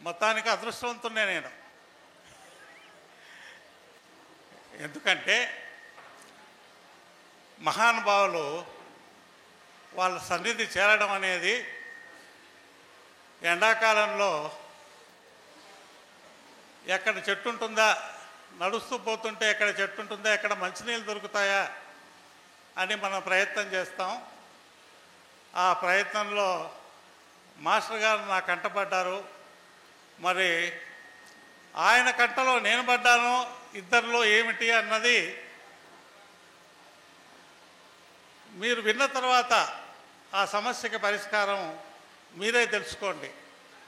మొత్తానికి అదృష్టవంతున్నే నేను. ఎందుకంటే మహానుభావులు వాళ్ళ సన్నిధి చేరడం అనేది ఎండాకాలంలో ఎక్కడ చెట్టు ఉంటుందా, నడుస్తూ పోతుంటే ఎక్కడ చెట్టు ఉంటుందా, ఎక్కడ మంచినీళ్ళు దొరుకుతాయా అని మనం ప్రయత్నం చేస్తాం. ఆ ప్రయత్నంలో మాస్టర్ గారు నా కంటపడ్డారు. మరి ఆయన కంటలో నేను పడ్డాను, ఇద్దరిలో ఏమిటి అన్నది మీరు విన్న తర్వాత ఆ సమస్యకి పరిష్కారం మీరే తెలుసుకోండి.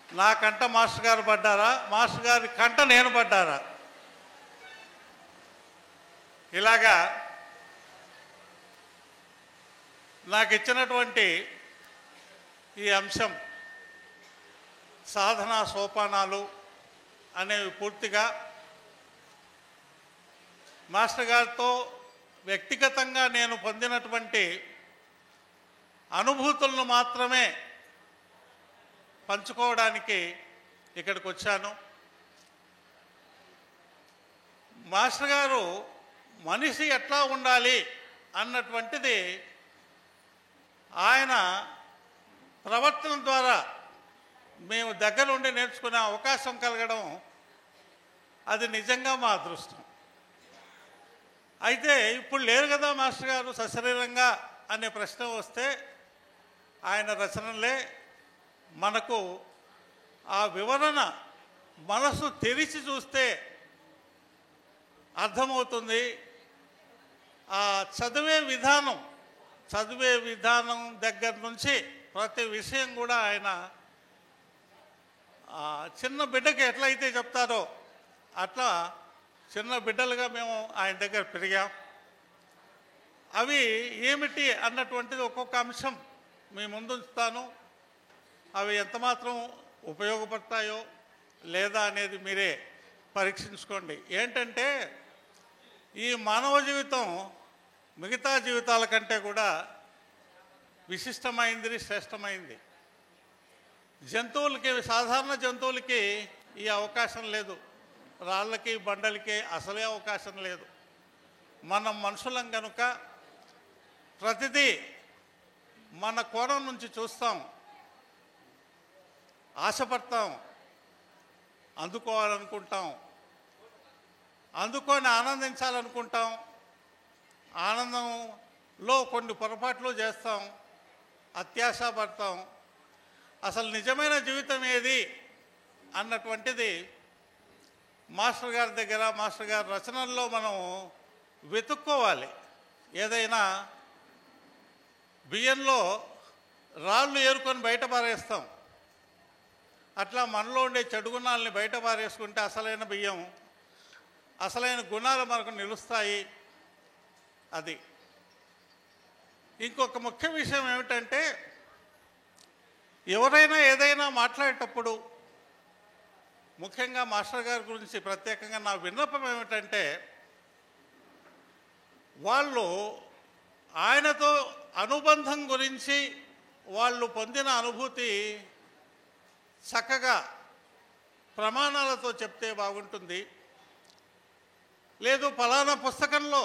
నా కంట మాస్టర్ గారు పడ్డారా, మాస్టర్ గారి కంట నేను పడ్డారా? ఇలాగా నాకు ఇచ్చినటువంటి ఈ అంశం సాధనా సోపానాలు అనేవి పూర్తిగా మాస్టర్ గారితో వ్యక్తిగతంగా నేను పొందినటువంటి అనుభూతులను మాత్రమే పంచుకోవడానికి ఇక్కడికి వచ్చాను. మాస్టర్ గారు మనిషి ఎట్లా ఉండాలి అన్నటువంటిది ఆయన ప్రవర్తన ద్వారా మేము దగ్గరుండి నేర్చుకునే అవకాశం కలగడం అది నిజంగా మా అదృష్టం. అయితే ఇప్పుడు లేరు కదా మాస్టర్ గారు సశరీరంగా అనే ప్రశ్న వస్తే ఆయన రచనలే మనకు ఆ వివరణ మనసు తెరిచి చూస్తే అర్థమవుతుంది. ఆ చదివే విధానం దగ్గర నుంచి ప్రతి విషయం కూడా ఆయన చిన్న బిడ్డకి ఎట్లయితే చెప్తారో అట్లా చిన్న బిడ్డలుగా మేము ఆయన దగ్గర పెరిగాం. అవి ఏమిటి అన్నటువంటిది ఒక్కొక్క అంశం మీ ముందుంచుతాను. అవి ఎంతమాత్రం ఉపయోగపడతాయో లేదా అనేది మీరే పరీక్షించుకోండి. ఏంటంటే ఈ మానవ జీవితం మిగతా జీవితాల కంటే కూడా విశిష్టమైంది, శ్రేష్టమైంది. జంతువులకి, సాధారణ జంతువులకి ఈ అవకాశం లేదు. రాళ్ళకి బండలకి అసలే అవకాశం లేదు. మనం మనుషులం కనుక ప్రతిదీ మన కోణం నుంచి చూస్తాం, ఆశపడతాం, అందుకోవాలనుకుంటాం, అందుకొని ఆనందించాలనుకుంటాం. ఆనందంలో కొన్ని పొరపాట్లు చేస్తాం, అత్యాశ పడతాం. అసలు నిజమైన జీవితం ఏది అన్నటువంటిది మాస్టర్ గారి దగ్గర, మాస్టర్ గారి రచనల్లో మనం వెతుక్కోవాలి. ఏదైనా బియ్యంలో రాళ్ళు ఏరుకొని బయట పారేస్తాం, అట్లా మనలో ఉండే చెడు గుణాలని బయట పారేసుకుంటే అసలైన బియ్యం, అసలైన గుణాలు మనకు నిలుస్తాయి. అది ఇంకొక ముఖ్య విషయం ఏమిటంటే ఎవరైనా ఏదైనా మాట్లాడేటప్పుడు, ముఖ్యంగా మాస్టర్ గారి గురించి ప్రత్యేకంగా నా విన్నపం ఏమిటంటే వాళ్ళు ఆయనతో అనుబంధం గురించి వాళ్ళు పొందిన అనుభూతి చక్కగా ప్రమాణాలతో చెప్తే బాగుంటుంది. లేదు ఫలానా పుస్తకంలో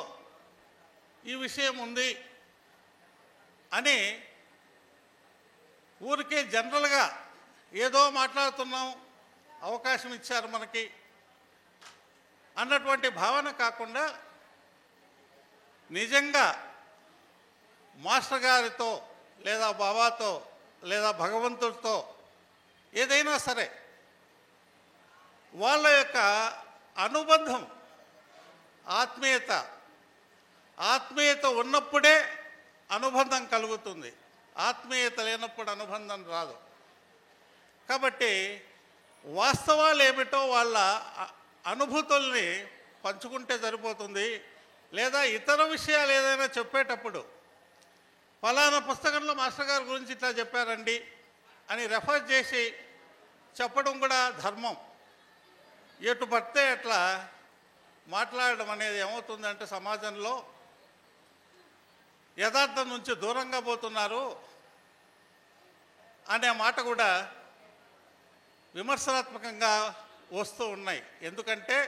ఈ విషయం ఉంది అని ఊరికే జనరల్గా ఏదో మాట్లాడుతున్నాం, అవకాశం ఇచ్చారు మనకి అన్నటువంటి భావన కాకుండా నిజంగా మాస్టర్ గారితో లేదా బాబాతో లేదా భగవంతుడితో ఏదైనా సరే వాళ్ళ యొక్క అనుబంధం, ఆత్మీయత ఉన్నప్పుడే అనుబంధం కలుగుతుంది. ఆత్మీయత లేనప్పుడు అనుబంధం రాదు. కాబట్టి వాస్తవాలు ఏమిటో వాళ్ళ అనుభూతుల్ని పంచుకుంటే సరిపోతుంది. లేదా ఇతర విషయాలు ఏదైనా చెప్పేటప్పుడు ఫలానా పుస్తకంలో మాస్టర్ గారి గురించి ఇట్లా చెప్పారండి అని రెఫర్ చేసి చెప్పడం కూడా ధర్మం. ఎటు పడితే అట్లా మాట్లాడడం అనేది ఏమవుతుందంటే సమాజంలో యథార్థం నుంచి దూరంగా పోతున్నారు అనే మాట కూడా విమర్శనాత్మకంగా వస్తూ ఉన్నాయి. ఎందుకంటే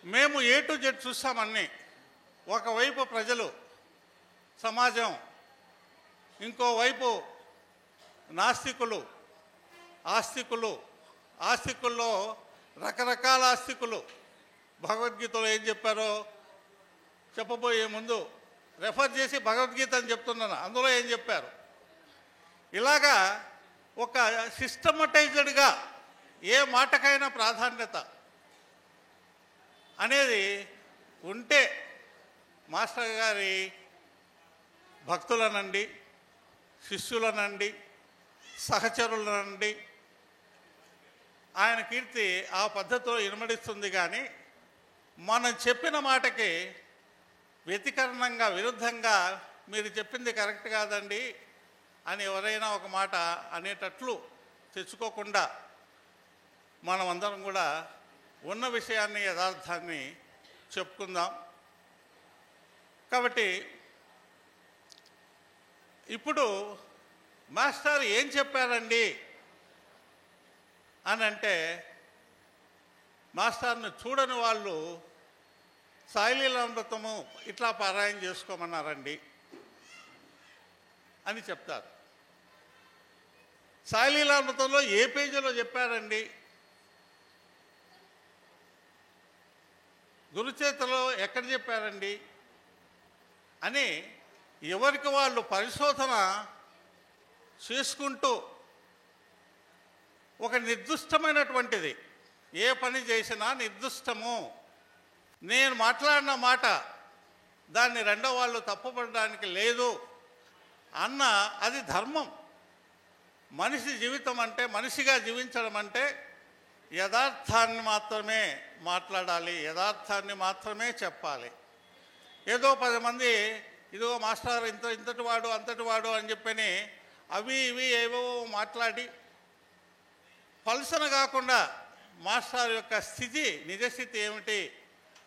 మేము A to Z చూసామన్నీ. ఒకవైపు ప్రజలు, సమాజం, ఇంకోవైపు నాస్తికులు, ఆస్తికుల్లో రకరకాల ఆస్తికులు. భగవద్గీతలో ఏం చెప్పారో చెప్పబోయే ముందు రెఫర్ చేసి భగవద్గీత అని చెప్తున్నాను, అందులో ఏం చెప్పారు. ఇలాగా ఒక సిస్టమటైజ్డ్గా ఏ మాటకైనా ప్రాధాన్యత అనేది ఉంటే మాస్టర్ గారి భక్తులనండి, శిష్యులనండి, సహచరులనండి ఆయన కీర్తి ఆ పద్ధతిలో ఇనుమడిస్తుంది. కానీ మనం చెప్పిన మాటకి వ్యతికరణంగా, విరుద్ధంగా మీరు చెప్పింది కరెక్ట్ కాదండి అని ఎవరైనా ఒక మాట అనేటట్లు తెచ్చుకోకుండా మనం అందరం కూడా ఉన్న విషయాన్ని, యథార్థాన్ని చెప్పుకుందాం. కాబట్టి ఇప్పుడు మాస్టర్ ఏం చెప్పారండి అని అంటే, మాస్టర్ని చూడని వాళ్ళు సాయిలీలామృతము ఇట్లా పారాయణ చేసుకోమన్నారండి అని చెప్తారు. సాయిలీలామృతంలో ఏ పేజీలో చెప్పారండి, గురుచేతలో ఎక్కడ చెప్పారండి అని ఎవరికి వాళ్ళు పరిశోధన చేసుకుంటూ ఒక నిర్దిష్టమైనటువంటిది, ఏ పని చేసినా నిర్దిష్టము, నేను మాట్లాడిన మాట దాన్ని రెండో వాళ్ళు తప్పుపడడానికి లేదు అన్న అది ధర్మం. మనిషి జీవితం అంటే, మనిషిగా జీవించడం అంటే యథార్థాన్ని మాత్రమే మాట్లాడాలి, యథార్థాన్ని మాత్రమే చెప్పాలి. ఏదో 10 మంది ఇదిగో మాస్టర్ ఇంతటి వాడు అంతటి వాడు అని చెప్పని అవి ఇవి ఏవో మాట్లాడి పల్సన కాకుండా మాస్టర్ యొక్క స్థితి, నిజస్థితి ఏమిటి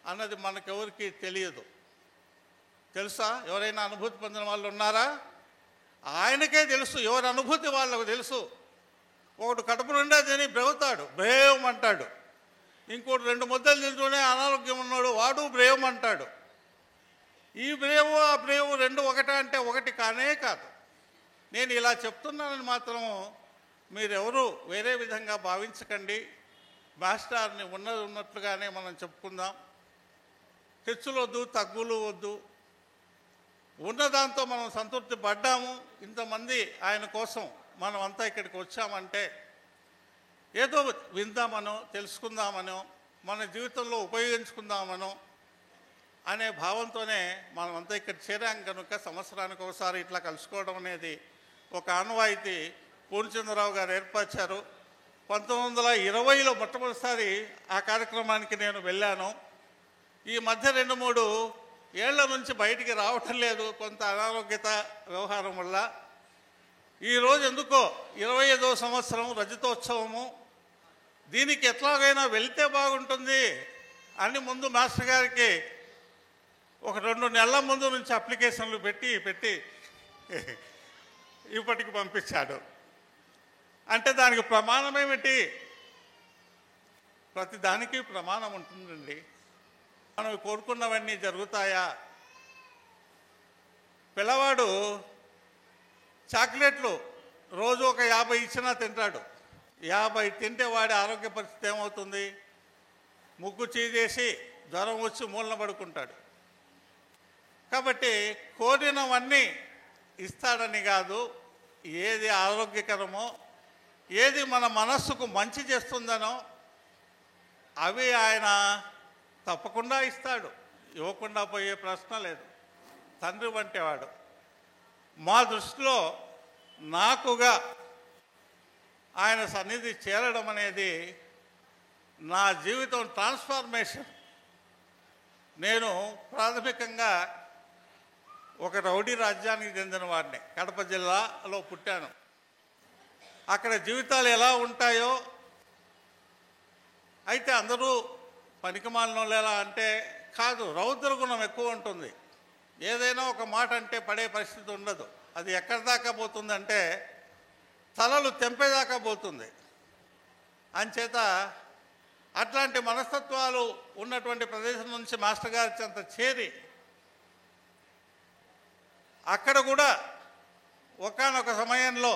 అన్నది మనకెవరికి తెలియదు. తెలుసా? ఎవరైనా అనుభూతి పొందిన వాళ్ళు ఉన్నారా? ఆయనకే తెలుసు, ఎవరి అనుభూతి వాళ్ళకు తెలుసు. ఒకడు కడుపు నిండా తిని బ్రేవుతాడు, బ్రేవం అంటాడు. ఇంకోటి 2 ముద్దలు తింటూనే అనారోగ్యం ఉన్నాడు, వాడు బ్రేవం అంటాడు. ఈ బ్రేవు ఆ బ్రేవు 2 ఒకటే అంటే ఒకటి కానే కాదు. నేను ఇలా చెప్తున్నానని మాత్రం మీరెవరూ వేరే విధంగా భావించకండి. మాస్టర్ని ఉన్నది ఉన్నట్లుగానే మనం చెప్పుకుందాం. హెచ్చులు వద్దు, తగ్గులు వద్దు. ఉన్నదాంతో మనం సంతృప్తి పడ్డాము. ఇంతమంది ఆయన కోసం మనం అంతా ఇక్కడికి వచ్చామంటే ఏదో విందామనో, తెలుసుకుందామనో, మన జీవితంలో ఉపయోగించుకుందామనో అనే భావంతోనే మనం అంతా ఇక్కడ చేరాం. కనుక సంవత్సరానికి ఒకసారి ఇట్లా కలుసుకోవడం అనేది ఒక ఆనవాయితీ పూర్ణచంద్రరావు గారు ఏర్పరిచారు. 1920లో మొట్టమొదటిసారి ఆ కార్యక్రమానికి నేను వెళ్ళాను. ఈ మధ్య 2-3 ఏళ్ల నుంచి బయటికి రావటం లేదు, కొంత అనారోగ్యత వ్యవహారం వల్ల. ఈరోజు ఎందుకో 25వ సంవత్సరం రజతోత్సవము, దీనికి ఎట్లాగైనా వెళ్తే బాగుంటుంది అని ముందు మాస్టర్ గారికి ఒక 2 నెలల ముందు నుంచి అప్లికేషన్లు పెట్టి ఇప్పటికి పంపించాడు. అంటే దానికి ప్రమాణం ఏమిటి? ప్రతి దానికి ప్రమాణం ఉంటుందండి. మనం కోరుకున్నవన్నీ జరుగుతాయా? పిల్లవాడు చాక్లెట్లు రోజు ఒక 50 ఇచ్చినా తింటాడు. 50 తింటే వాడి ఆరోగ్య పరిస్థితి ఏమవుతుంది? ముగ్గు చీదేసి జ్వరం వచ్చి మూలన పడుకుంటాడు. కాబట్టి కోరినవన్నీ ఇస్తాడని కాదు, ఏది ఆరోగ్యకరమో, ఏది మన మనస్సుకు మంచి చేస్తుందనో అవి ఆయన తప్పకుండా ఇస్తాడు. ఇవ్వకుండా పోయే ప్రశ్న లేదు. తండ్రి వంటివాడు. మా దృష్టిలో నాకుగా ఆయన సన్నిధి చేరడం అనేది నా జీవితం ట్రాన్స్ఫార్మేషన్. నేను ప్రాథమికంగా ఒక రౌడీ రాజ్యానికి చెందిన వాడిని. కడప జిల్లాలో పుట్టాను. అక్కడ జీవితాలు ఎలా ఉంటాయో, అయితే అందరూ పనికిమాలినోళ్ళు ఎలా అంటే కాదు, రౌద్ర గుణం ఎక్కువ ఉంటుంది. ఏదైనా ఒక మాట అంటే పడే పరిస్థితి ఉండదు. అది ఎక్కడి దాకా పోతుందంటే తలలు తెంపేదాకా పోతుంది. అంచేత అట్లాంటి మనస్తత్వాలు ఉన్నటువంటి ప్రదేశం నుంచి మాస్టర్ గారి చెంత చేరి అక్కడ కూడా ఒకానొక సమయంలో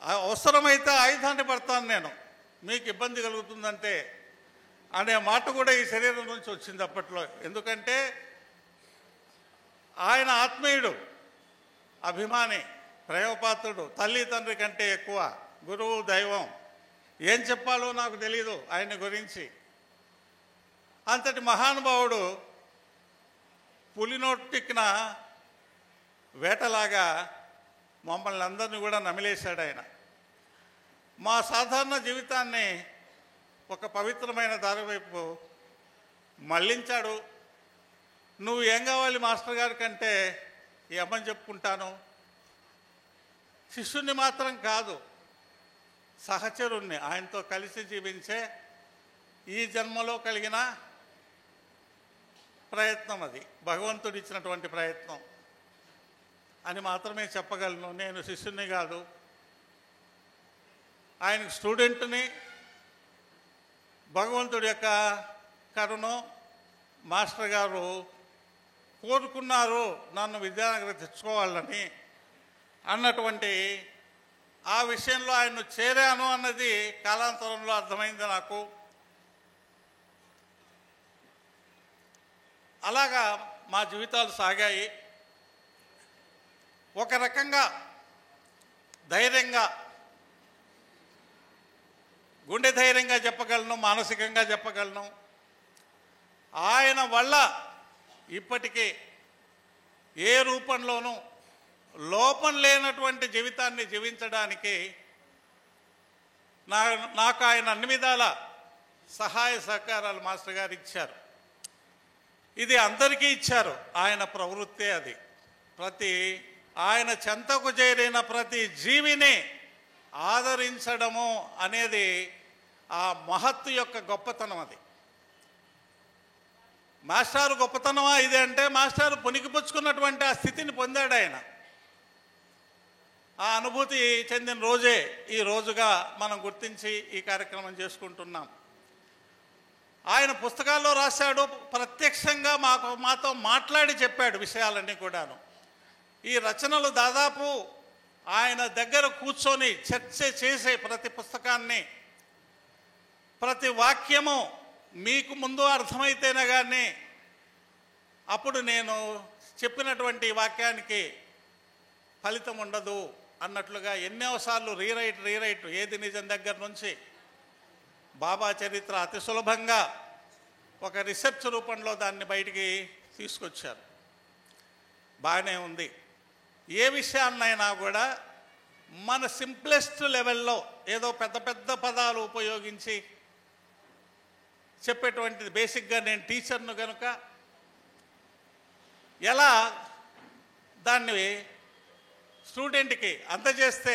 అవసరమైతే ఆయుధాన్ని పడతాను నేను, మీకు ఇబ్బంది కలుగుతుందంటే అనే మాట కూడా ఈ శరీరం నుంచి వచ్చింది అప్పట్లో. ఎందుకంటే ఆయన ఆత్మీయుడు, అభిమాని, ప్రేమపాత్రుడు, తల్లి తండ్రి కంటే ఎక్కువ, గురువు దైవం. ఏం చెప్పాలో నాకు తెలీదు ఆయన గురించి. అంతటి మహానుభావుడు పులినోటిక్కిన వేటలాగా మమ్మల్ని అందరినీ కూడా నమిలేశాడు ఆయన. మా సాధారణ జీవితాన్ని ఒక పవిత్రమైన దారి వైపు మళ్ళించాడు. నువ్వు ఏం కావాలి మాస్టర్ గారి కంటే ఏమని చెప్పుకుంటాను, శిష్యుణ్ణి మాత్రం కాదు, సహచరుణ్ణి, ఆయనతో కలిసి జీవించే ఈ జన్మలో కలిగిన ప్రయత్నం, అది భగవంతుడు ఇచ్చినటువంటి ప్రయత్నం అని మాత్రమే చెప్పగలను. నేను శిష్యుణ్ణి కాదు, ఆయనకు స్టూడెంట్ని. భగవంతుడి యొక్క కరుణో మాస్టర్ గారు కోరుకున్నారు నన్ను విద్యానగర్ తెచ్చుకోవాలని అన్నటువంటి ఆ విషయంలో ఆయన్ను చేరాను అన్నది కాలాంతరంలో అర్థమైంది నాకు. అలాగా మా జీవితాలు సాగాయి. ఒక రకంగా ధైర్యంగా, గుండె ధైర్యంగా చెప్పగలను, మానసికంగా చెప్పగలను. ఆయన వల్ల ఇప్పటికీ ఏ రూపంలోనూ లోపం లేనటువంటి జీవితాన్ని జీవించడానికి నాకు ఆయన అన్ని విధాల సహాయ సహకారాలు మాస్టర్ గారు ఇచ్చారు. ఇది అందరికీ ఇచ్చారు, ఆయన ప్రవృత్తే అది. ఆయన చెంతకు చేరిన ప్రతి జీవిని ఆదరించడము అనేది ఆ మహత్తు యొక్క గొప్పతనం. అది మాస్టారు గొప్పతనమా ఇది అంటే, మాస్టారు పుణికిపుచ్చుకున్నటువంటి ఆ స్థితిని పొందాడు ఆయన. ఆ అనుభూతి చెందిన రోజే ఈ రోజుగా మనం గుర్తించి ఈ కార్యక్రమం చేసుకుంటున్నాం. ఆయన పుస్తకాల్లో రాశాడు, ప్రత్యక్షంగా మాతో మాట్లాడి చెప్పాడు విషయాలన్నీ కూడాను. ఈ రచనలు దాదాపు ఆయన దగ్గర కూర్చొని చర్చ చేసే ప్రతి పుస్తకాన్ని, ప్రతి వాక్యము మీకు ముందు అర్థమైతేనే కానీ అప్పుడు నేను చెప్పినటువంటి వాక్యానికి ఫలితం ఉండదు అన్నట్లుగా ఎన్నోసార్లు రీరైట్ ఏది నిజం దగ్గర నుంచి బాబా చరిత్ర అతి సులభంగా ఒక రీసెర్చ్ రూపంలో దాన్ని బయటికి తీసుకొచ్చారు. బాగానే ఉంది. ఏ విషయాన్నైనా కూడా మన సింప్లెస్ట్ లెవెల్లో ఏదో పెద్ద పెద్ద పదాలు ఉపయోగించి చెప్పేటువంటిది. బేసిక్గా నేను టీచర్ను కనుక ఎలా దాన్ని స్టూడెంట్కి అందజేస్తే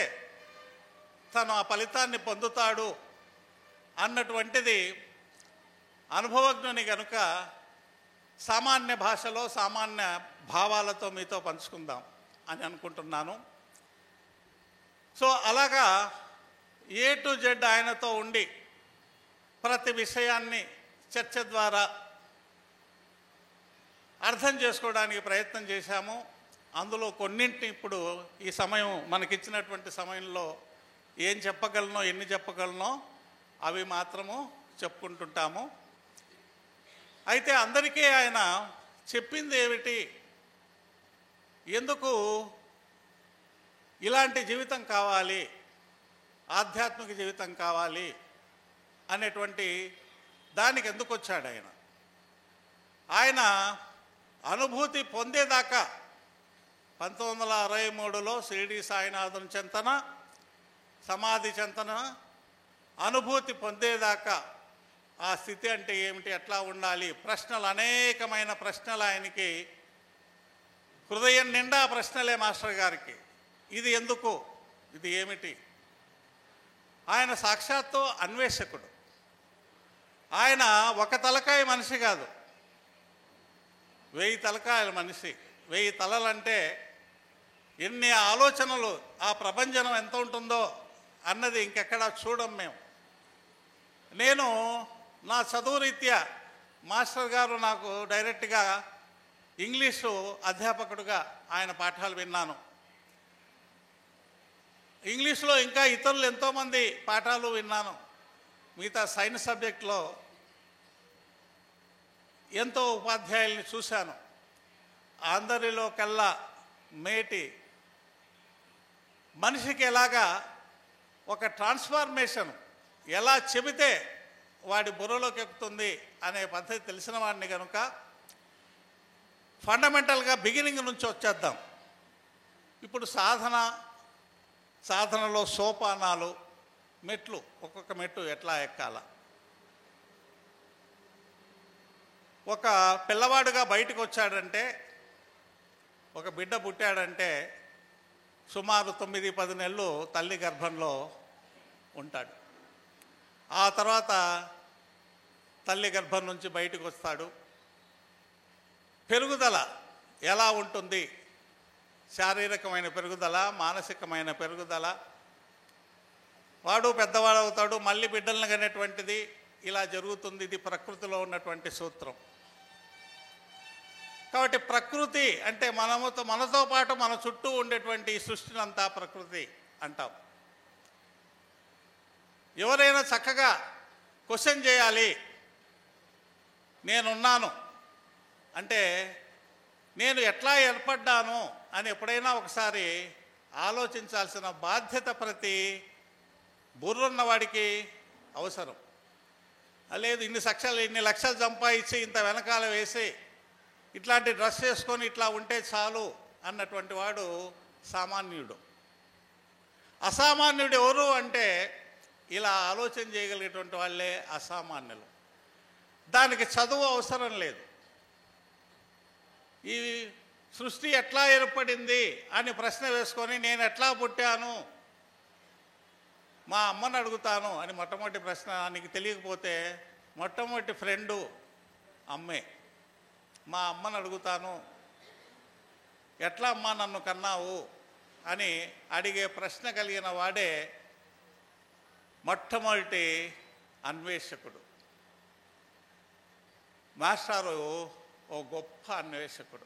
తను ఆ ఫలితాన్ని పొందుతాడు అన్నటువంటిది అనుభవజ్ఞుని కనుక సామాన్య భాషలో సామాన్య భావాలతో మీతో పంచుకుందాం అని అనుకుంటున్నాను. సో అలాగా A to Z ఆయనతో ఉండి ప్రతి విషయాన్ని చర్చ ద్వారా అర్థం చేసుకోవడానికి ప్రయత్నం చేశాము. అందులో కొన్నింటిని ఇప్పుడు ఈ సమయం మనకిచ్చినటువంటి సమయంలో ఏం చెప్పగలనో, ఎన్ని చెప్పగలనో అవి మాత్రము చెప్పుకుంటుంటాము. అయితే అందరికీ ఆయన చెప్పింది ఏమిటి, ఎందుకు ఇలాంటి జీవితం కావాలి, ఆధ్యాత్మిక జీవితం కావాలి అనేటువంటి దానికి ఎందుకు వచ్చాడు ఆయన. ఆయన అనుభూతి పొందేదాకా 1963లో షిరిడి సాయినాథుని చెంతన, సమాధి చెంతన అనుభూతి పొందేదాకా ఆ స్థితి అంటే ఏమిటి, ఎట్లా ఉండాలి, ప్రశ్నలు, అనేకమైన ప్రశ్నలు ఆయనకి, హృదయం నిండా ప్రశ్నలే మాస్టర్ గారికి. ఇది ఎందుకు, ఇది ఏమిటి. ఆయన సాక్షాత్తు అన్వేషకుడు. ఆయన ఒక తలకాయ మనిషి కాదు, 1000 తలకాయల మనిషి. 1000 తలలంటే ఎన్ని ఆలోచనలు, ఆ ప్రభంజనం ఎంత ఉంటుందో అన్నది ఇంకెక్కడా చూడం మేము. నేను నా చదువు రీత్యా మాస్టర్ గారు నాకు డైరెక్ట్గా ఇంగ్లీషు అధ్యాపకుడుగా ఆయన పాఠాలు విన్నాను. ఇంగ్లీష్లో ఇంకా ఇతరులు ఎంతోమంది పాఠాలు విన్నాను. మిగతా సైన్స్ సబ్జెక్ట్లో ఎంతో ఉపాధ్యాయుల్ని చూశాను. అందరిలో కల్లా మేటి మనిషికి ఎలాగా ఒక ట్రాన్స్ఫార్మేషన్ ఎలా చెబితే వాడి బుర్రలోకి ఎక్కుతుంది అనే పద్ధతి తెలిసిన వాడిని కనుక ఫండమెంటల్గా బిగినింగ్ నుంచి వచ్చేద్దాం. ఇప్పుడు సాధనలో సోపానాలు, మెట్లు, ఒక్కొక్క మెట్టు ఎట్లా ఎక్కాల. ఒక పిల్లవాడుగా బయటకు వచ్చాడంటే, ఒక బిడ్డ పుట్టాడంటే సుమారు 9-10 నెలలు తల్లి గర్భంలో ఉంటాడు. ఆ తర్వాత తల్లి గర్భం నుంచి బయటకు వస్తాడు. పెరుగుదల ఎలా ఉంటుంది? శారీరకమైన పెరుగుదల, మానసికమైన పెరుగుదల. వాడు పెద్దవాడు అవుతాడు, మళ్ళీ బిడ్డలను కనేటువంటిది ఇలా జరుగుతుంది. ఇది ప్రకృతిలో ఉన్నటువంటి సూత్రం. కాబట్టి ప్రకృతి అంటే మనతో పాటు మన చుట్టూ ఉండేటువంటి ఈ సృష్టిని అంతా ప్రకృతి అంటాం. ఎవరైనా చక్కగా క్వశ్చన్ చేయాలి, నేనున్నాను అంటే నేను ఎట్లా ఏర్పడ్డాను అని ఎప్పుడైనా ఒకసారి ఆలోచించాల్సిన బాధ్యత ప్రతి బుర్రున్నవాడికి అవసరం. లేదు ఇన్ని లక్షలు సంపాదించి ఇంత వెనకాల వేసి ఇట్లాంటి డ్రెస్ వేసుకొని ఇట్లా ఉంటే చాలు అన్నటువంటి వాడు సామాన్యుడు. అసామాన్యుడు ఎవరు అంటే ఇలా ఆలోచన చేయగలిగేటువంటి వాళ్ళే అసామాన్యులు. దానికి చదువు అవసరం లేదు. ఈ సృష్టి ఎట్లా ఏర్పడింది అని ప్రశ్న వేసుకొని నేను ఎట్లా పుట్టాను, మా అమ్మని అడుగుతాను అని మొట్టమొదటి ప్రశ్న నీకు తెలియకపోతే మొట్టమొదటి ఫ్రెండు అమ్మే. మా అమ్మని అడుగుతాను, ఎట్లా అమ్మా నన్ను కన్నావు అని అడిగే ప్రశ్న కలిగిన వాడే మొట్టమొదటి అన్వేషకుడు. మాస్టారు ఓ గొప్ప అన్వేషకుడు.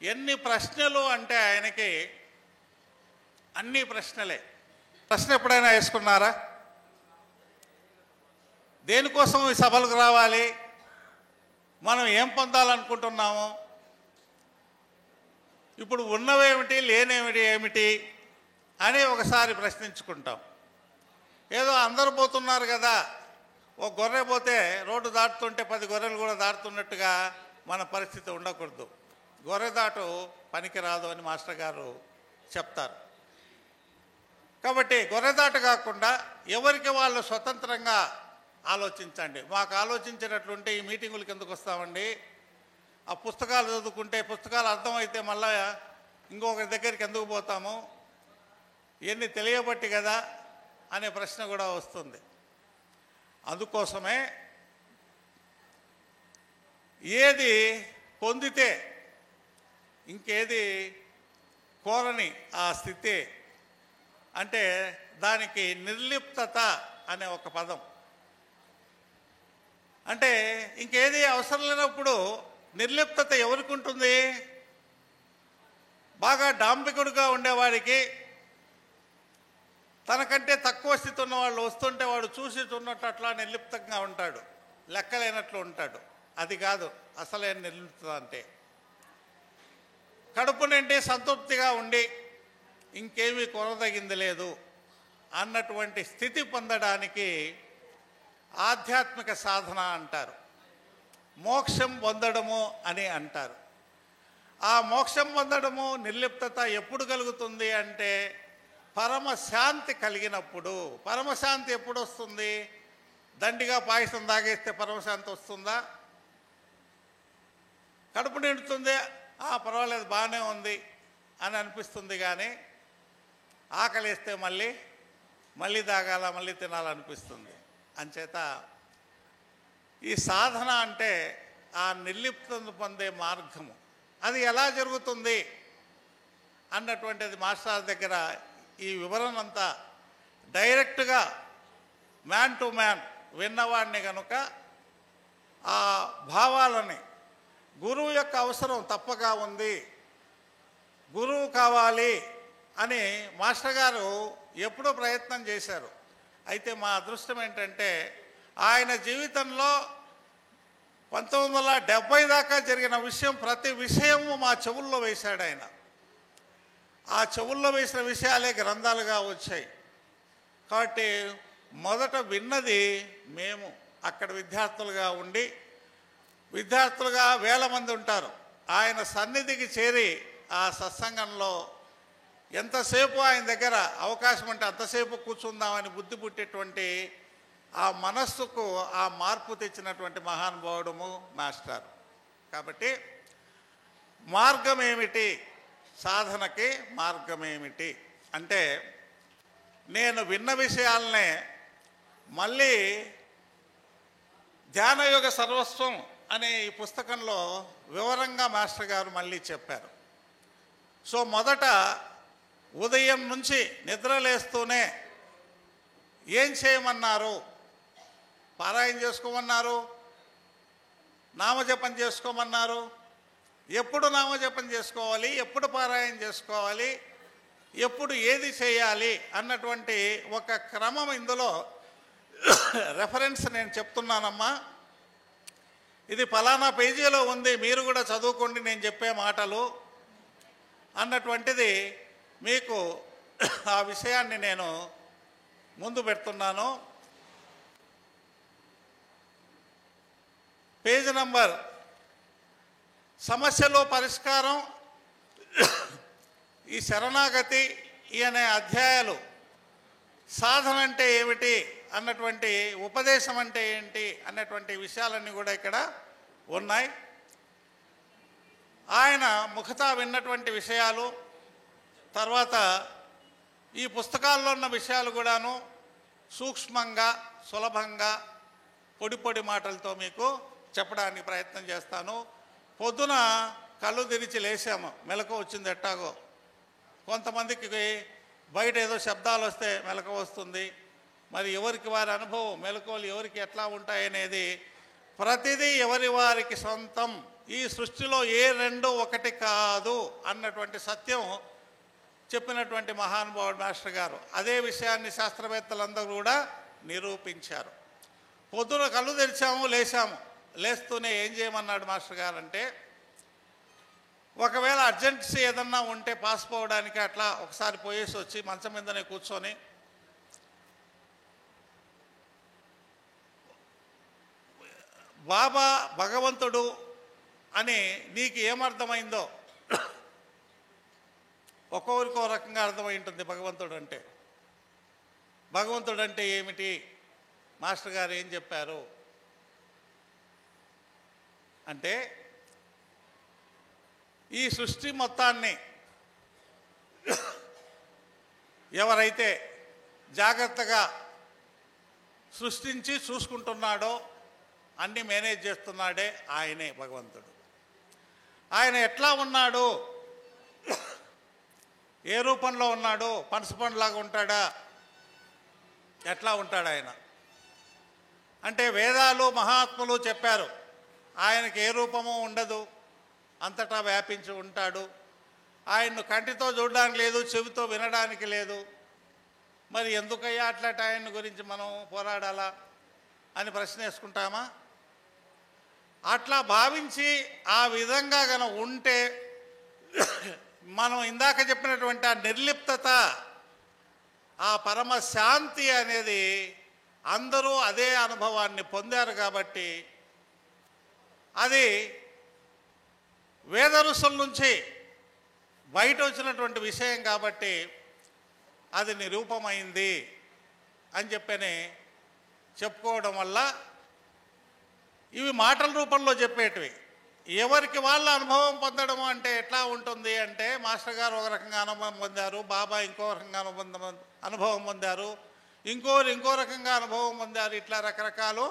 ఎన్ని ప్రశ్నలు అంటే ఆయనకి అన్ని ప్రశ్నలే. ప్రశ్న ఎప్పుడైనా వేసుకున్నారా? దేనికోసం ఈ సభలకు రావాలి, మనం ఏం పొందాలనుకుంటున్నాము, ఇప్పుడు ఉన్నవేమిటి లేనేమిటి ఏమిటి అని ఒకసారి ప్రశ్నించుకుంటాం. ఏదో అందరూ పోతున్నారు కదా, ఓ గొర్రె పోతే రోడ్డు దాటుతుంటే 10 గొర్రెలు కూడా దాటుతున్నట్టుగా మన పరిస్థితి ఉండకూడదు. గొర్రె దాటు పనికిరాదు అని మాస్టర్ గారు చెప్తారు. కాబట్టి గొర్రె దాటు కాకుండా ఎవరికి వాళ్ళు స్వతంత్రంగా ఆలోచించండి. మాకు ఆలోచించేటట్లుంటే ఈ మీటింగులకి ఎందుకు వస్తామండి? ఆ పుస్తకాలు చదువుకుంటే పుస్తకాలు అర్థమైతే మళ్ళా ఇంకొకరి దగ్గరికి ఎందుకు పోతాము? ఇవన్నీ తెలియబట్టి కదా అనే ప్రశ్న కూడా వస్తుంది. అందుకోసమే ఏది పొందితే ఇంకేది కోరని ఆ స్థితి అంటే దానికి నిర్లిప్తత అనే ఒక పదం. అంటే ఇంకేది అవసరం లేనప్పుడు నిర్లిప్తత ఎవరికి ఉంటుంది? బాగా డాంబికుడుగా ఉండేవాడికి, తనకంటే తక్కువ స్థితి ఉన్న వాళ్ళు వస్తుంటే వాడు చూసి చున్నట్టు అట్లా నిర్లిప్తంగా ఉంటాడు, లెక్కలేనట్లు ఉంటాడు. అది కాదు అసలైన నిర్లిప్తత అంటే. కడుపు నిండి సంతృప్తిగా ఉండి ఇంకేమీ కొనదగింది లేదు అన్నటువంటి స్థితి పొందడానికి ఆధ్యాత్మిక సాధన అంటారు, మోక్షం పొందడము అని అంటారు. ఆ మోక్షం పొందడము నిర్లిప్తత ఎప్పుడు కలుగుతుంది అంటే పరమశాంతి కలిగినప్పుడు. పరమశాంతి ఎప్పుడు వస్తుంది? దండిగా పాయసం తాగేస్తే పరమశాంతి వస్తుందా? కడుపు నిండుతుంది, పర్వాలేదు బాగానే ఉంది అని అనిపిస్తుంది. కానీ ఆకలిస్తే మళ్ళీ తాగాల, మళ్ళీ తినాలనిపిస్తుంది. అంచేత ఈ సాధన అంటే ఆ నిర్లిప్తను పొందే మార్గము. అది ఎలా జరుగుతుంది అన్నటువంటిది మాస్టర్ దగ్గర ఈ వివరణ అంతా డైరెక్ట్గా మ్యాన్ టు మ్యాన్ విన్నవాడిని కనుక ఆ భావాలని గురువు యొక్క అవసరం తప్పగా ఉంది, గురువు కావాలి అని మాస్టర్ గారు ఎప్పుడూ ప్రయత్నం చేశారు. అయితే మా అదృష్టం ఏంటంటే ఆయన జీవితంలో 1970 దాకా జరిగిన ప్రతి విషయము మా చెవుల్లో వేశాడు ఆయన. ఆ చెవుల్లో వేసిన విషయాలే గ్రంథాలుగా వచ్చాయి. కాబట్టి మొదట విన్నది మేము అక్కడ విద్యార్థులుగా ఉండి, విద్యార్థులుగా వేల మంది ఉంటారు. ఆయన సన్నిధికి చేరి ఆ సత్సంగంలో ఎంతసేపు ఆయన దగ్గర అవకాశం ఉంటే అంతసేపు కూర్చుందామని బుద్ధి పుట్టేటువంటి ఆ మనస్సుకు ఆ మార్పు తెచ్చినటువంటి మహానుభావుడము మాస్టర్. కాబట్టి మార్గం ఏమిటి, సాధనకి మార్గం ఏమిటి అంటే, నేను విన్న విషయాలనే మళ్ళీ ధ్యానయోగ సర్వస్వం అనే ఈ పుస్తకంలో వివరంగా మాస్టర్ గారు మళ్ళీ చెప్పారు. సో మొదట ఉదయం నుంచి నిద్రలేస్తూనే ఏం చేయమన్నారు? పారాయణ చేసుకోమన్నారు, నామజపం చేసుకోమన్నారు. ఎప్పుడు నామజపం చేసుకోవాలి, ఎప్పుడు పారాయణ చేసుకోవాలి, ఎప్పుడు ఏది చేయాలి అన్నటువంటి ఒక క్రమం ఇందులో రెఫరెన్స్ నేను చెప్తున్నానమ్మా. ఇది ఫలానా పేజీలో ఉంది, మీరు కూడా చదువుకోండి నేను చెప్పే మాటలు అన్నటువంటిది మీకు ఆ విషయాన్ని నేను ముందు పెడుతున్నాను. పేజ్ నంబర్ సమస్యలో పరిష్కారం, ఈ శరణాగతి అనే అధ్యాయాలు, సాధన అంటే ఏమిటి అన్నటువంటి, ఉపదేశం అంటే ఏంటి అన్నటువంటి విషయాలన్నీ కూడా ఇక్కడ ఉన్నాయి. ఆయన ముఖతా విన్నటువంటి విషయాలు, తర్వాత ఈ పుస్తకాల్లో ఉన్న విషయాలు కూడాను సూక్ష్మంగా సులభంగా పొడి పొడి మాటలతో మీకు చెప్పడానికి ప్రయత్నం చేస్తాను. పొద్దున కళ్ళు తెరిచి లేసాము, మెలకు వచ్చింది ఎట్టాగో. కొంతమందికి బయట ఏదో శబ్దాలు వస్తే మెలకు వస్తుంది. మరి ఎవరికి వారి అనుభవం, మెలకువలు ఎవరికి ఎట్లా ఉంటాయనేది ప్రతిదీ ఎవరి వారికి సొంతం. ఈ సృష్టిలో ఏ రెండు ఒకటి కాదు అన్నటువంటి సత్యం చెప్పినటువంటి మహానుభావుడు మాస్టర్ గారు. అదే విషయాన్ని శాస్త్రవేత్తలందరూ కూడా నిరూపించారు. పొద్దున కళ్ళు తెరిచాము, లేచాము. లేస్తూనే ఏం చేయమన్నాడు మాస్టర్ గారు అంటే, ఒకవేళ అర్జెన్సీ ఏదన్నా ఉంటే పాస్ పోవడానికి అట్లా ఒకసారి పోయేసి వచ్చి మంచం మీదనే కూర్చొని బాబా భగవంతుడు అని నీకు ఏమర్థమైందో, ఒక్కొక్కరికో రకంగా అర్థమై ఉంటుంది. భగవంతుడు అంటే ఏమిటి, మాస్టర్ గారు ఏం చెప్పారు అంటే, ఈ సృష్టి మొత్తాన్ని ఎవరైతే జాగ్రత్తగా సృష్టించి చూసుకుంటున్నాడో, అన్నీ మేనేజ్ చేస్తున్నాడే ఆయనే భగవంతుడు. ఆయన ఎట్లా ఉన్నాడు, ఏ రూపంలో ఉన్నాడు? పనసపండులాగా ఉంటాడా? ఎట్లా ఉంటాడు ఆయన అంటే, వేదాలు మహాత్ములు చెప్పారు ఆయనకి ఏ రూపము ఉండదు, అంతటా వ్యాపించి ఉంటాడు. ఆయన్ను కంటితో చూడడానికి లేదు, చెవితో వినడానికి లేదు. మరి ఎందుకయ్యా అట్లాంటి ఆయన గురించి మనం పోరాడాలా అని ప్రశ్న వేసుకుంటామా? అట్లా భావించి ఆ విధంగా కనుక ఉంటే, మనం ఇందాక చెప్పినటువంటి ఆ నిర్లిప్తత, ఆ పరమ శాంతి అనేది అందరూ అదే అనుభవాన్ని పొందారు. కాబట్టి అది వేద ఋషుల నుంచి బయట వచ్చినటువంటి విషయం కాబట్టి అది నిరూపమైంది అని చెప్పని చెప్పుకోవడం వల్ల, ఇవి మాటల రూపంలో చెప్పేటివి. ఎవరికి వాళ్ళ అనుభవం పొందడం అంటే ఎట్లా ఉంటుంది అంటే, మాస్టర్ గారు ఒక రకంగా అనుభవం పొందారు, బాబా ఇంకో రకంగా అనుభవం పొందారు, ఇంకో రకంగా అనుభవం పొందారు. ఇట్లా రకరకాలు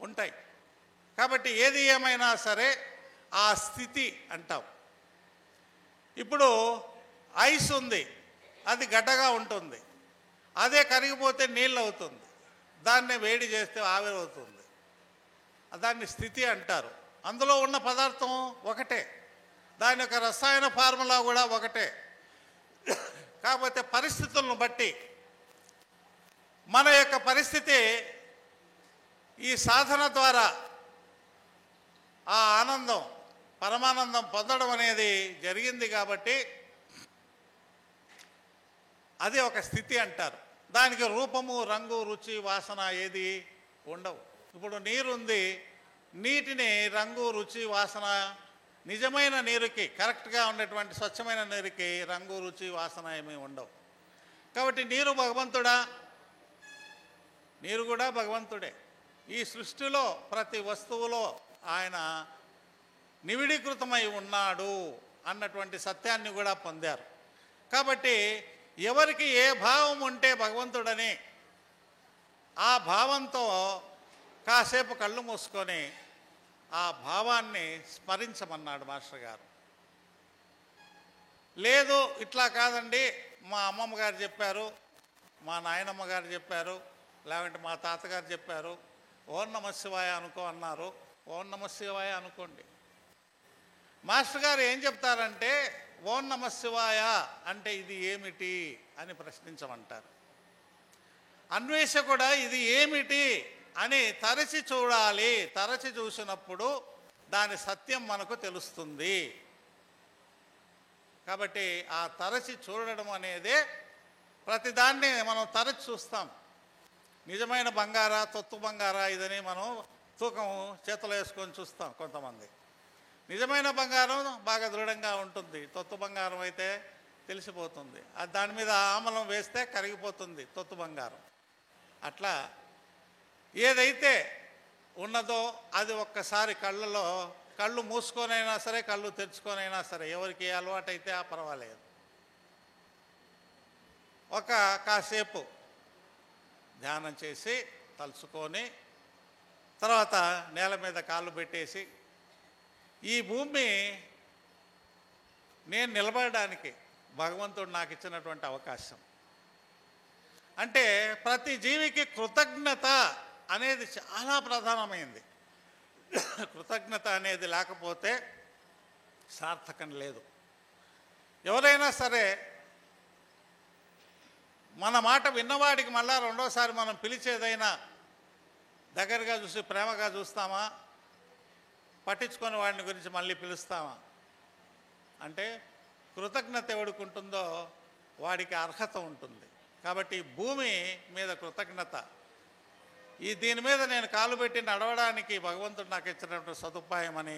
ఉంటాయి. కాబట్టి ఏది ఏమైనా సరే ఆ స్థితి అంటాం. ఇప్పుడు ఐస్ ఉంది, అది గడ్డగా ఉంటుంది. అదే కరిగిపోతే నీళ్ళు అవుతుంది, దాన్నే వేడి చేస్తే ఆవిరి అవుతుంది. దాన్ని స్థితి అంటారు. అందులో ఉన్న పదార్థం ఒకటే, దాని యొక్క రసాయన ఫార్ములా కూడా ఒకటే. కాకపోతే పరిస్థితులను బట్టి మన యొక్క పరిస్థితి ఈ సాధన ద్వారా ఆ ఆనందం, పరమానందం పొందడం అనేది జరిగింది కాబట్టి అది ఒక స్థితి అంటారు. దానికి రూపము, రంగు, రుచి, వాసన ఏది ఉండవు. ఇప్పుడు నీరుంది, నీటిని రంగు, రుచి, వాసన, నిజమైన నీరుకి, కరెక్ట్గా ఉన్నటువంటి స్వచ్ఛమైన నీరుకి రంగు, రుచి, వాసన ఏమీ ఉండవు. కాబట్టి నీరు భగవంతుడా? నీరు కూడా భగవంతుడే. ఈ సృష్టిలో ప్రతి వస్తువులో ఆయన నివిడీకృతమై ఉన్నాడు అన్నటువంటి సత్యాన్ని కూడా పొందారు. కాబట్టి ఎవరికి ఏ భావం ఉంటే భగవంతుడని ఆ భావంతో కాసేపు కళ్ళు మూసుకొని ఆ భావాన్ని స్మరించమన్నాడు మాస్టర్ గారు. లేదు ఇట్లా కాదండి, మా అమ్మమ్మ గారు చెప్పారు, మా నాయనమ్మ గారు చెప్పారు, లేదంటే మా తాతగారు చెప్పారు, ఓం నమః శివాయ అనుకో అన్నారు, ఓం నమః శివాయ అనుకోండి. మాస్టర్ గారు ఏం చెప్తారంటే, ఓం నమః శివాయ అంటే ఇది ఏమిటి అని ప్రశ్నించమంటారు. అన్వేషకుడా ఇది ఏమిటి అని తరచి చూడాలి. తరచి చూసినప్పుడు దాని సత్యం మనకు తెలుస్తుంది. కాబట్టి ఆ తరచి చూడడం అనేదే, ప్రతిదాన్ని మనం తరచి చూస్తాం. నిజమైన బంగారా, తొత్తు బంగారా ఇదని మనం తూకం చేతులు వేసుకొని చూస్తాం. కొంతమంది నిజమైన బంగారం బాగా దృఢంగా ఉంటుంది, తొత్తు బంగారం అయితే తెలిసిపోతుంది. అది దాని మీద ఆమలం వేస్తే కరిగిపోతుంది తొత్తు బంగారం. అట్లా ఏదైతే ఉన్నదో అది ఒక్కసారి కళ్ళు మూసుకొనైనా సరే, కళ్ళు తెరుచుకొనైనా సరే, ఎవరికి ఏ అలవాటు అయితే ఆ పర్వాలేదు, కాసేపు ధ్యానం చేసి తలుచుకొని తర్వాత నేల మీద కాళ్ళు పెట్టేసి, ఈ భూమి నేను నిలబడడానికి భగవంతుడు నాకు ఇచ్చినటువంటి అవకాశం. అంటే ప్రతి జీవికి కృతజ్ఞత అనేది చాలా ప్రధానమైంది. కృతజ్ఞత అనేది లేకపోతే సార్థకం లేదు. ఎవరైనా సరే మన మాట విన్నవాడికి మళ్ళా రెండోసారి మనం పిలిచేదైనా దగ్గరగా చూసి ప్రేమగా చూస్తామా, పట్టించుకొని వాడిని గురించి మళ్ళీ పిలుస్తామా? అంటే కృతజ్ఞత ఎవడికి ఉంటుందో వాడికి అర్హత ఉంటుంది. కాబట్టి భూమి మీద కృతజ్ఞత, దీని మీద నేను కాలు పెట్టి నడవడానికి భగవంతుడు నాకు ఇచ్చినటువంటి సదుపాయం అని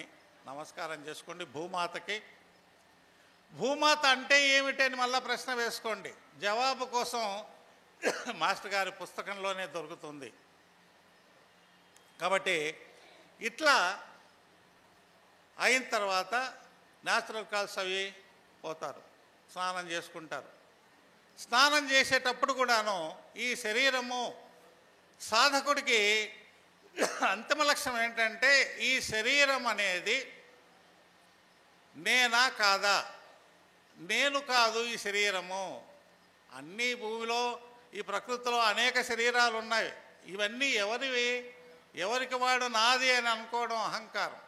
నమస్కారం చేసుకోండి భూమాతకి. భూమాత అంటే ఏమిటని మళ్ళీ ప్రశ్న వేసుకోండి. జవాబు కోసం మాస్టర్ గారి పుస్తకంలోనే దొరుకుతుంది. కాబట్టి ఇట్లా అయిన తర్వాత న్యాచురల్ కాల్స్ అవి పోతారు, స్నానం చేసుకుంటారు. స్నానం చేసేటప్పుడు కూడాను ఈ శరీరము సాధకుడికి అంతిమ లక్ష్యం ఏంటంటే, ఈ శరీరం అనేది నేనా కాదా? నేను కాదు ఈ శరీరము. అన్నీ భూమిలో ఈ ప్రకృతిలో అనేక శరీరాలు ఉన్నాయి. ఇవన్నీ ఎవరివి? ఎవరికి వాడు నాది అని అనుకోవడం అహంకారం.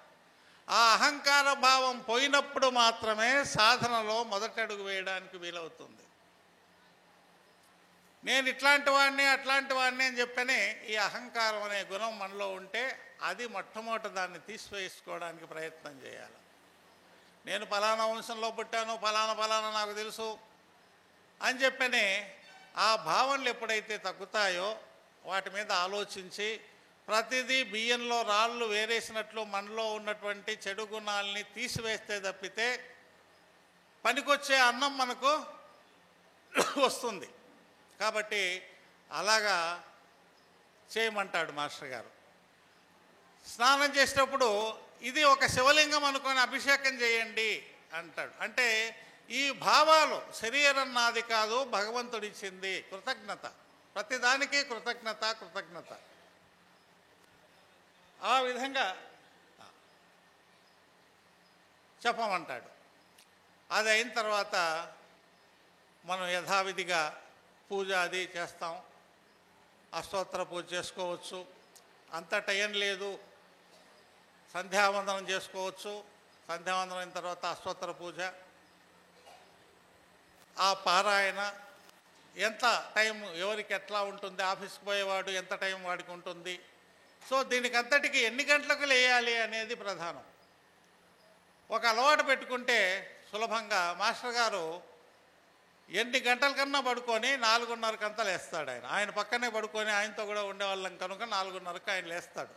ఆ అహంకార భావం పోయినప్పుడు మాత్రమే సాధనలో మొదటి అడుగు వేయడానికి వీలవుతుంది. నేను ఇట్లాంటి వాడిని అట్లాంటి వాడిని అని చెప్పని ఈ అహంకారం అనే గుణం మనలో ఉంటే అది మొట్టమొదటి దాన్ని తీసివేసుకోవడానికి ప్రయత్నం చేయాలి. నేను ఫలానా వంశంలో పుట్టాను, ఫలానా నాకు తెలుసు అని చెప్పని ఆ భావనలు ఎప్పుడైతే తగ్గుతాయో వాటి మీద ఆలోచించి ప్రతిదీ బియ్యంలో రాళ్ళు వేరేసినట్లు మనలో ఉన్నటువంటి చెడు గుణాలని తీసివేస్తే తప్పితే పనికొచ్చే అన్నం మనకు వస్తుంది. కాబట్టి అలాగా చేయమంటాడు మాస్టర్ గారు. స్నానం చేసేటప్పుడు ఇది ఒక శివలింగం అనుకొని అభిషేకం చేయండి అంటాడు. అంటే ఈ భావాలు శరీరం నాది కాదు, భగవంతుడిచ్చింది. కృతజ్ఞత, ప్రతిదానికి కృతజ్ఞత. ఆ విధంగా చెప్పమంటాడు. అది అయిన తర్వాత మనం యథావిధిగా పూజ అది చేస్తాం, అష్టోత్తర పూజ చేసుకోవచ్చు. అంత టైం లేదు, సంధ్యావందనం చేసుకోవచ్చు. సంధ్యావందనం అయిన తర్వాత అష్టోత్తర పూజ, ఆ పారాయణ ఎంత టైం ఎవరికి ఎట్లా ఉంటుంది, ఆఫీస్కి పోయేవాడు ఎంత టైం వాడికి ఉంటుంది. సో దీనికి అంతటికి ఎన్ని గంటలకు లేయాలి అనేది ప్రధానం. ఒక అలవాటు పెట్టుకుంటే సులభంగా మాస్టర్ గారు ఎన్ని గంటల కన్నా పడుకొని 4:30కంతా లేస్తాడు. ఆయన పక్కనే పడుకొని ఆయనతో కూడా ఉండేవాళ్ళం కనుక 4:30కి ఆయన లేస్తాడు.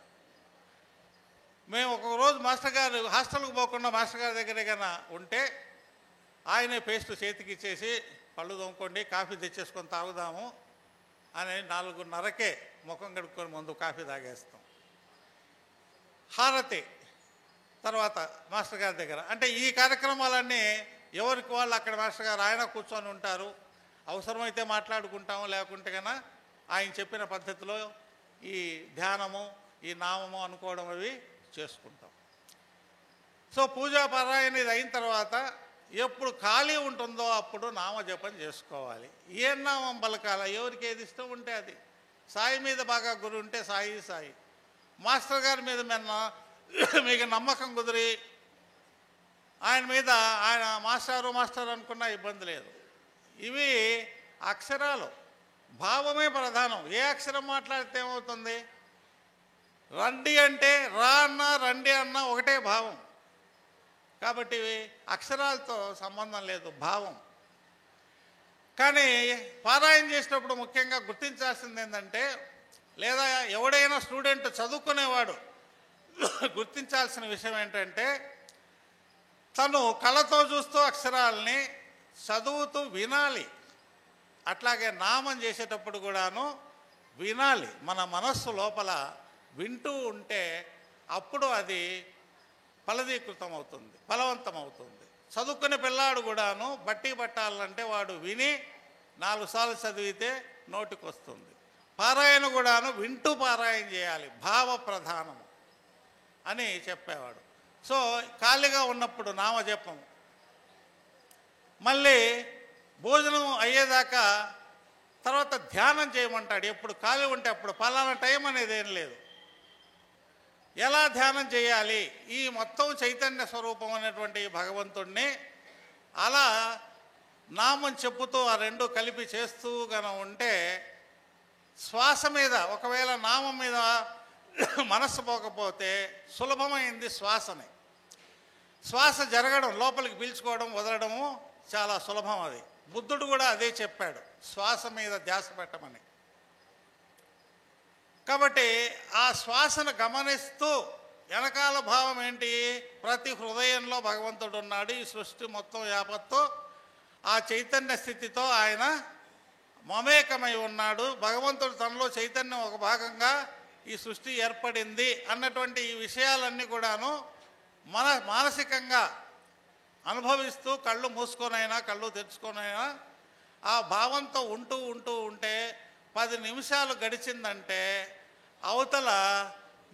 మేము ఒక రోజు మాస్టర్ గారు హాస్టల్కి పోకుండా మాస్టర్ గారి దగ్గర కన్నా ఉంటే ఆయనే పేస్ట్ చేతికి ఇచ్చేసి పళ్ళు తోముకోండి, కాఫీ తెచ్చేసుకొని తాగుదాము అని 4:30కే ముఖం కడుక్కొని ముందు కాఫీ తాగేస్తాం. హారతి తర్వాత మాస్టర్ గారి దగ్గర. అంటే ఈ కార్యక్రమాలన్నీ ఎవరికి వాళ్ళు అక్కడ మాస్టర్ గారు ఆయన కూర్చొని ఉంటారు. అవసరమైతే మాట్లాడుకుంటాము, లేకుంటే కన్నా ఆయన చెప్పిన పద్ధతిలో ఈ ధ్యానము ఈ నామము అనుకోవడం అవి చేసుకుంటాం. సో పూజా పారాయణ ఇది అయిన తర్వాత ఎప్పుడు ఖాళీ ఉంటుందో అప్పుడు నామజపం చేసుకోవాలి. ఏ నామం పలకాల, ఎవరికి ఏది ఇష్టం ఉంటే అది. సాయి మీద బాగా గురి ఉంటే సాయి సాయి, మాస్టర్ గారి మీద మీకు నమ్మకం కుదిరి ఆయన మీద ఆయన మాస్టర్ అనుకున్న ఇబ్బంది లేదు. ఇవి అక్షరాలు, భావమే ప్రధానం. ఏ అక్షరం మాట్లాడితే ఏమవుతుంది? రండి అంటే రా అన్నా రండి అన్నా ఒకటే భావం. కాబట్టి అక్షరాలతో సంబంధం లేదు, భావం. కానీ పారాయణ చేసినప్పుడు ముఖ్యంగా గుర్తించాల్సింది ఏంటంటే, లేదా ఎవడైనా స్టూడెంట్ చదువుకునేవాడు గుర్తించాల్సిన విషయం ఏంటంటే, తను కళ్ళతో చూస్తూ అక్షరాలని చదువుతూ వినాలి. అట్లాగే నామం చేసేటప్పుడు కూడాను వినాలి. మన మనస్సు లోపల వింటూ ఉంటే అప్పుడు అది ఫలదీకృతం అవుతుంది, ఫలవంతం అవుతుంది. చదువుకునే పిల్లాడు కూడాను బట్టి పట్టాలంటే వాడు విని 4 సార్లు చదివితే నోటికి వస్తుంది. పారాయణ కూడాను వింటూ పారాయణ చేయాలి, భావ ప్రధానము అని చెప్పేవాడు. సో ఖాళీగా ఉన్నప్పుడు నామజపం, మళ్ళీ భోజనం అయ్యేదాకా తర్వాత ధ్యానం చేయమంటాడు. ఎప్పుడు ఖాళీ ఉంటే అప్పుడు, పలానా టైం అనేది ఏం లేదు. ఎలా ధ్యానం చేయాలి? ఈ మొత్తం చైతన్య స్వరూపం అనేటువంటి భగవంతుణ్ణి అలా నామం చెప్పుతూ ఆ రెండు కలిపి చేస్తూ ఉంటే శ్వాస మీద, ఒకవేళ నామం మీద మనస్సు పోకపోతే సులభమైంది శ్వాసని. శ్వాస జరగడం, లోపలికి పీల్చుకోవడం వదలడము చాలా సులభం. అది బుద్ధుడు కూడా అదే చెప్పాడు, శ్వాస మీద ధ్యాస పెట్టమని. కాబట్టి ఆ శ్వాసను గమనిస్తూ వెనకాల భావం ఏంటి? ప్రతి హృదయంలో భగవంతుడు ఉన్నాడు. ఈ సృష్టి మొత్తం యావత్తు ఆ చైతన్య స్థితితో ఆయన మమేకమై ఉన్నాడు. భగవంతుడు తనలో చైతన్యం ఒక భాగంగా ఈ సృష్టి ఏర్పడింది అన్నటువంటి ఈ విషయాలన్నీ కూడాను మానసికంగా అనుభవిస్తూ కళ్ళు మూసుకొనైనా కళ్ళు తెరుచుకొనైనా ఆ భావంతో ఉంటే 10 నిమిషాలు గడిచిందంటే అవతల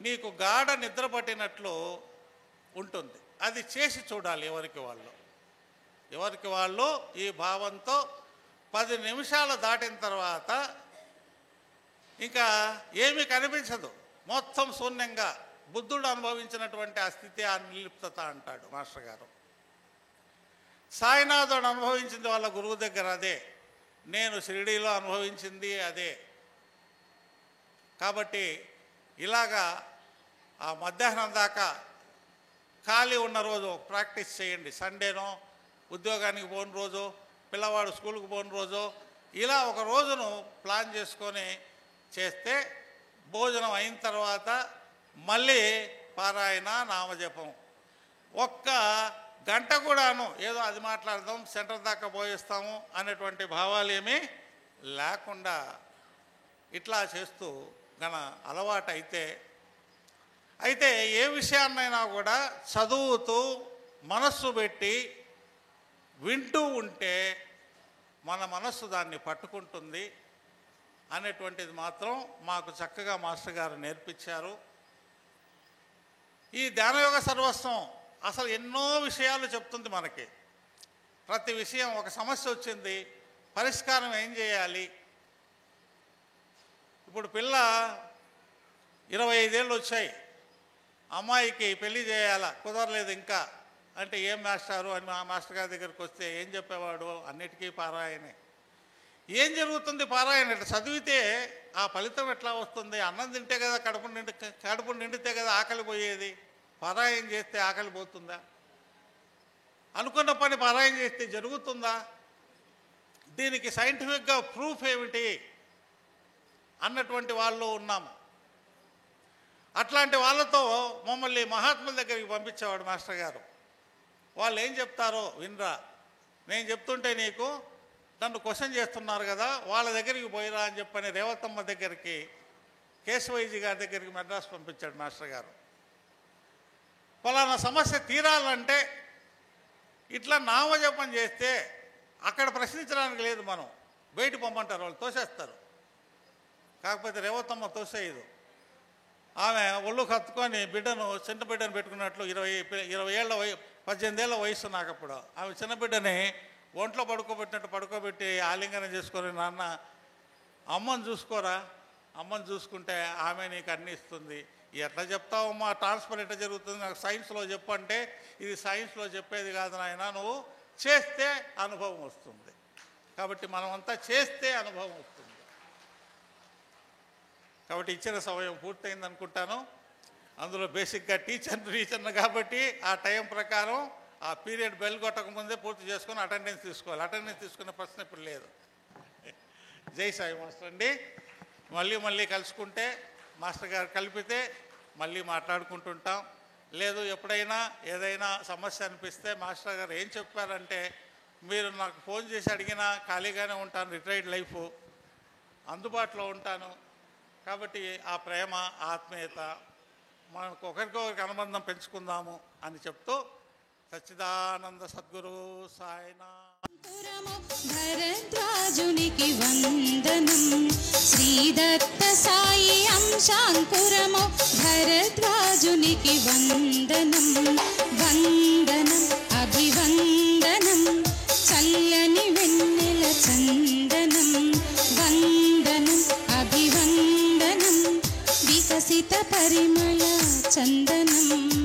నీకు గాఢ నిద్ర పట్టినట్లు ఉంటుంది. అది చేసి చూడాలి ఎవరికి వాళ్ళు ఈ భావంతో 10 నిమిషాలు దాటిన తర్వాత ఇంకా ఏమీ కనిపించదు, మొత్తం శూన్యంగా. బుద్ధుడు అనుభవించినటువంటి ఆ స్థితి ఆ నిర్లిప్తత అంటాడు మాస్టర్ గారు. సాయినాథుడు అనుభవించింది వాళ్ళ గురువు దగ్గర అదే, నేను షిరిడీలో అనుభవించింది అదే. కాబట్టి ఇలాగా ఆ మధ్యాహ్నం దాకా ఖాళీ ఉన్న రోజు ప్రాక్టీస్ చేయండి. సండేనో, ఉద్యోగానికి పోని రోజు, పిల్లవాడు స్కూల్కి పోని రోజు, ఇలా ఒక రోజును ప్లాన్ చేసుకొని చేస్తే భోజనం అయిన తర్వాత మళ్ళీ పారాయణ నామజపం 1 గంట కూడాను ఏదో అది మాట్లాడదాం, సెంటర్ దాకా పోయిస్తాము అనేటువంటి భావాలు ఏమీ లేకుండా ఇట్లా చేస్తూ అలవాటు అయితే ఏ విషయాన్నైనా కూడా చదువుతూ మనస్సు పెట్టి వింటూ ఉంటే మన మనస్సు దాన్ని పట్టుకుంటుంది అనేటువంటిది మాత్రం మాకు చక్కగా మాస్టర్ గారు నేర్పించారు. ఈ ధ్యానయోగ సర్వస్వం అసలు ఎన్నో విషయాలు చెప్తుంది మనకి. ప్రతి విషయం, ఒక సమస్య వచ్చింది, పరిష్కారం ఏం చేయాలి, ఇప్పుడు పిల్ల 25 ఏళ్ళు వచ్చాయి, అమ్మాయికి పెళ్లి చేయాలా, కుదరలేదు ఇంకా అంటే ఏం మాస్టారు అని మా మాస్టర్ గారి దగ్గరికి వస్తే ఏం చెప్పేవాడు, అన్నిటికీ పారాయణే. ఏం జరుగుతుంది పారాయణ? చదివితే ఆ ఫలితం ఎట్లా వస్తుంది? అన్నం తింటే కదా కడుపు నిండితే కదా ఆకలి పోయేది. పారాయణ చేస్తే ఆకలి పోతుందా? అనుకున్న పని పారాయణ చేస్తే జరుగుతుందా? దీనికి సైంటిఫిక్గా ప్రూఫ్ ఏమిటి అన్నటువంటి వాళ్ళు ఉన్నాము. అట్లాంటి వాళ్ళతో మమ్మల్ని మహాత్ముల దగ్గరికి పంపించేవాడు మాస్టర్ గారు. వాళ్ళు ఏం చెప్తారో వినరా, నేను చెప్తుంటే నీకు నన్ను క్వశ్చన్ చేస్తున్నారు కదా, వాళ్ళ దగ్గరికి పోయిరా అని చెప్పని రేవతమ్మ దగ్గరికి, కేశవైజీ గారి దగ్గరికి మెడ్రాస్ పంపించాడు మాస్టర్ గారు. ఫలానా సమస్య తీరాలంటే ఇట్లా నామజపం చేస్తే అక్కడ ప్రశ్నించడానికి లేదు, మనం బయట పొమ్మంటారు, వాళ్ళు తోసేస్తారు. కాకపోతే రేవతమ్మ తోసేయదు. ఆమె ఒళ్ళు కత్తుకొని బిడ్డను, చిన్న బిడ్డను పెట్టుకున్నట్లు 18 ఏళ్ళ వయసు నాకప్పుడు. ఆమె చిన్న బిడ్డని ఒంట్లో పడుకోబెట్టినట్టు పడుకోబెట్టి ఆలింగనం చేసుకొని, నాన్న అమ్మని చూసుకోరా, అమ్మని చూసుకుంటే ఆమె నీకు అన్నీ ఇస్తుంది. ఎట్లా చెప్తావమ్మా, ట్రాన్స్ఫర్ ఎట్లా జరుగుతుంది, నాకు సైన్స్లో చెప్పు అంటే, ఇది సైన్స్లో చెప్పేది కాదు నాయన, నువ్వు చేస్తే అనుభవం వస్తుంది. కాబట్టి మనమంతా చేస్తే అనుభవం వస్తుంది. కాబట్టి ఇచ్చిన సమయం పూర్తయింది అనుకుంటాను. అందులో బేసిక్గా టీచర్ను కాబట్టి ఆ టైం ప్రకారం ఆ పీరియడ్ బెల్ కొట్టకముందే పూర్తి చేసుకొని అటెండెన్స్ తీసుకోవాలి. అటెండెన్స్ తీసుకునే ప్రశ్న ఇప్పుడు లేదు. జై సాయి మాస్టర్ అండి. మళ్ళీ కలుసుకుంటే మాస్టర్ గారు కలిపితే మళ్ళీ మాట్లాడుకుంటుంటాం. లేదు ఎప్పుడైనా ఏదైనా సమస్య అనిపిస్తే మాస్టర్ గారు ఏం చెప్పారంటే, మీరు నాకు ఫోన్ చేసి అడిగినా ఖాళీగానే ఉంటాను, రిటైర్డ్ లైఫ్, అందుబాటులో ఉంటాను. కాబట్టి ఆ ప్రేమ, ఆత్మీయత, మనకు ఒకరికొకరికి అనుబంధం పెంచుకుందాము అని చెప్తూ సచ్చిదానంద సద్గురు సాయినాథ్. భరద్వాజునికి వందనం, శ్రీదత్త సాయి అంశాంకురమో భరద్వాజునికి వందనం. వందనం అభివందనం, చల్లని వెన్నెల చందనం. వందనం అభివందనం, వికసిత పరిమళ చందనం.